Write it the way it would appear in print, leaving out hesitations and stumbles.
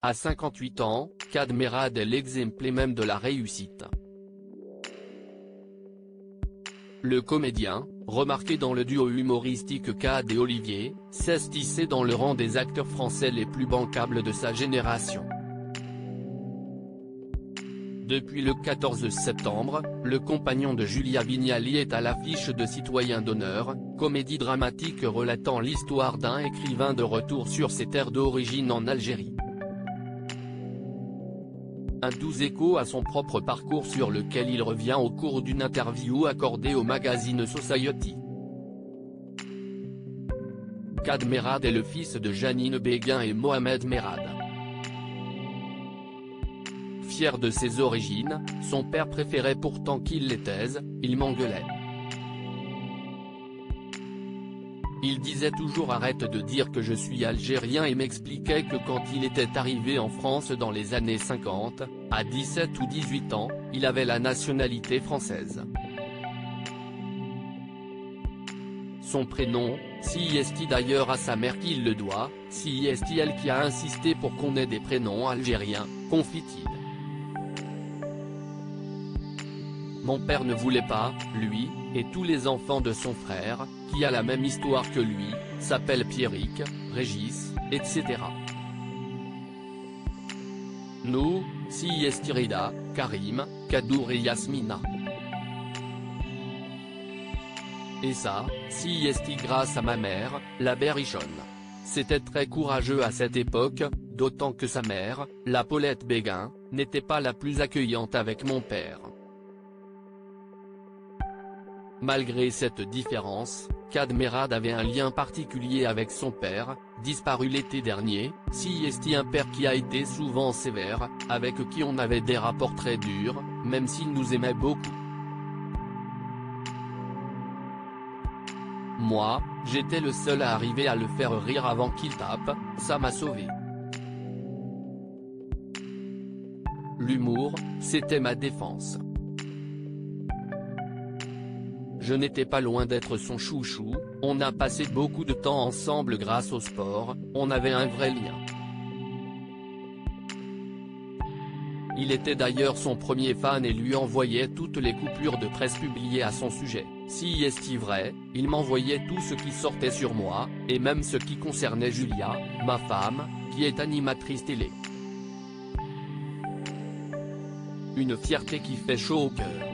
À 58 ans, Kad Merad est l'exemple même de la réussite. Le comédien, remarqué dans le duo humoristique Kad et Olivier, s'est hissé dans le rang des acteurs français les plus bancables de sa génération. Depuis le 14 septembre, le compagnon de Julia Vignali est à l'affiche de Citoyen d'honneur, comédie dramatique relatant l'histoire d'un écrivain de retour sur ses terres d'origine en Algérie. Un doux écho à son propre parcours sur lequel il revient au cours d'une interview accordée au magazine Society. Kad Merad est le fils de Janine Béguin et Mohamed Merad. Fier de ses origines, son père préférait pourtant qu'il les taise, il m'engueulait. Il disait toujours arrête de dire que je suis algérien et m'expliquait que quand il était arrivé en France dans les années 50, à 17 ou 18 ans, il avait la nationalité française. Son prénom, si est d'ailleurs à sa mère qu'il le doit, si est elle qui a insisté pour qu'on ait des prénoms algériens, confie-t-il. Mon père ne voulait pas, lui, et tous les enfants de son frère, qui a la même histoire que lui, s'appellent Pierrick, Régis, etc. Nous, si Rida, Karim, Kadour et Yasmina. Et ça, si grâce à ma mère, la Berrichonne. C'était très courageux à cette époque, d'autant que sa mère, la Paulette Béguin, n'était pas la plus accueillante avec mon père. Malgré cette différence, Kad Merad avait un lien particulier avec son père, disparu l'été dernier, si un père qui a été souvent sévère, avec qui on avait des rapports très durs, même s'il nous aimait beaucoup. Moi, j'étais le seul à arriver à le faire rire avant qu'il tape, ça m'a sauvé. L'humour, c'était ma défense. Je n'étais pas loin d'être son chouchou, on a passé beaucoup de temps ensemble grâce au sport, on avait un vrai lien. Il était d'ailleurs son premier fan et lui envoyait toutes les coupures de presse publiées à son sujet. Si est vrai, il m'envoyait tout ce qui sortait sur moi, et même ce qui concernait Julia, ma femme, qui est animatrice télé. Une fierté qui fait chaud au cœur.